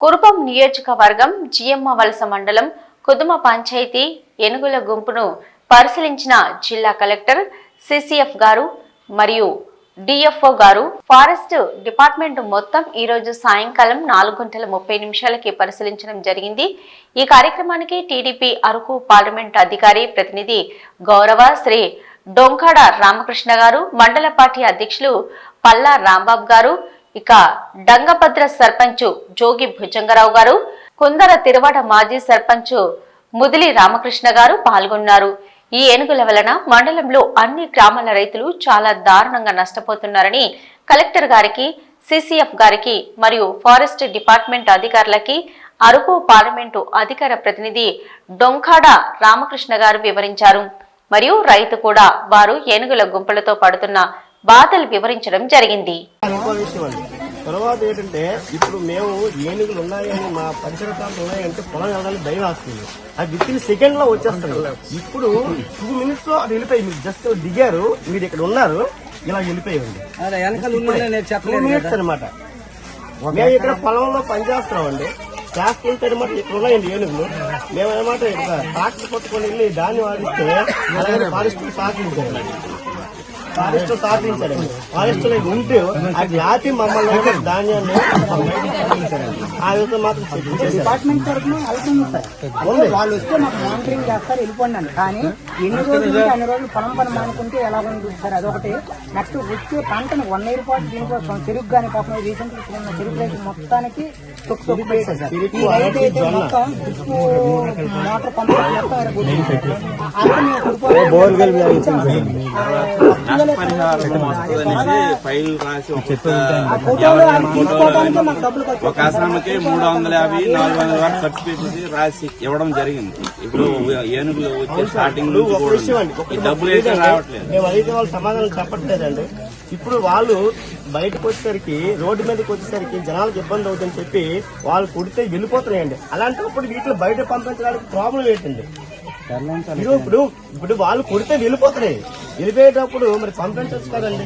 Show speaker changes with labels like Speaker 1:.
Speaker 1: కురుపం నియోజకవర్గం జియమ్మ వలస మండలం కుదుమ పంచాయతీ ఏనుగుల గుంపును పరిశీలించిన జిల్లా కలెక్టర్ సిసిఎఫ్ గారు మరియు డిఎఫ్ఓ గారు. ఫారెస్ట్ డిపార్ట్మెంట్ మొత్తం ఈ రోజు సాయంకాలం 4:30 పరిశీలించడం జరిగింది. ఈ కార్యక్రమానికి టీడీపీ అరకు పార్లమెంట్ అధికారి ప్రతినిధి గౌరవ శ్రీ డొంకాడ రామకృష్ణ గారు, మండల పార్టీ అధ్యక్షులు పల్లా రాంబాబు గారు, ఇక డంగభద్ర సర్పంచ్ జోగి భుజంగరావు గారు, కుందర తిరువాడ మాజీ సర్పంచ్ ముదిలి రామకృష్ణ గారు పాల్గొన్నారు. ఈ ఏనుగుల వలన మండలంలో అన్ని గ్రామాల రైతులు చాలా దారుణంగా నష్టపోతున్నారని కలెక్టర్ గారికి, సిసిఎఫ్ గారికి మరియు ఫారెస్ట్ డిపార్ట్మెంట్ అధికారులకి అరకు పార్లమెంటు అధికార ప్రతినిధి డొంకాడ రామకృష్ణ గారు వివరించారు. మరియు రైతు కూడా వారు ఏనుగుల గుంపులతో పడుతున్న బాధలు వివరించడం జరిగింది.
Speaker 2: తర్వాత ఏంటంటే ఇప్పుడు మేము ఏనుగులు ఉన్నాయని మా పరిసర ప్రాంతం ఉన్నాయంటే పొలం వెళ్ళడానికి భయం వస్తుంది. అది విత్ సెకండ్ లో వచ్చేస్తుంది. ఇప్పుడు 2 minutes లో అది వెళ్ళిపోయి మీరు జస్ట్ దిగారు, మీరు ఇక్కడ ఉన్నారు, ఇలా వెళ్ళిపోయింది 2 minutes అనమాట. మేము ఇక్కడ పొలంలో పనిచేస్తున్నామండి, చేస్తుంటే అనమాట ఇక్కడ ఉన్నాయండి ఏనుగులు. మేమన్నమాట ఇక్కడ ట్రాక్టర్ పట్టుకొని వెళ్ళి దాన్ని వాడిస్తే అలాగే ఫారెస్ట్ సహకరించారు. ఫారెస్ట్ సహకరించారండి. ఫారెస్ట్ లో ఉంటే అది ఆపి మమ్మల్ని ధాన్యాన్ని ఆ విధంగా మాత్రం
Speaker 3: డిపార్ట్మెంట్ తరఫున వెళ్తుంది సార్. వాళ్ళు వస్తే మాకు మానిటరింగ్ చేస్తారు, వెళ్ళిపోండి. కానీ ఎన్ని రోజులు అన్ని రోజులు పొలం పని మానుకుంటే ఎలా ఉంది సార్, అదొకటి. నెక్స్ట్ వచ్చే పంటను 1 year పాటు దీనికోసం చెరుకు కానీ పాపం రీసెంట్ ఉన్న చెరుకు రైతు మొత్తానికి తొక్కు పెట్టారు సార్. ఈ రైతు అయితే మొత్తం మోటార్ పంపు
Speaker 4: ఒక ఆశ్రమానికి 350, 400 వరకు సర్టిఫికేట్ రాసి ఇవ్వడం జరిగింది. ఇప్పుడు ఏనుగులు వచ్చే స్టార్టింగ్ డబ్బులు అయితే రావట్లేదు.
Speaker 2: మేము అడిగితే వాళ్ళు సమాధానం చెప్పట్లేదండి. ఇప్పుడు వాళ్ళు బయటకు వచ్చేసరికి, రోడ్డు మీదకి వచ్చేసరికి జనాలకు ఇబ్బంది అవుతుందని చెప్పి వాళ్ళు కుడితే వెళ్ళిపోతున్నాయండి. అలాంటప్పుడు వీటిలో బయట పంపించడానికి ప్రాబ్లం ఏంటండి? ఇప్పుడు వాళ్ళు కుడితే వెళ్ళిపోతున్నాయి, వెళ్ళిపోయేటప్పుడు మరి పంపించవచ్చు కదండి.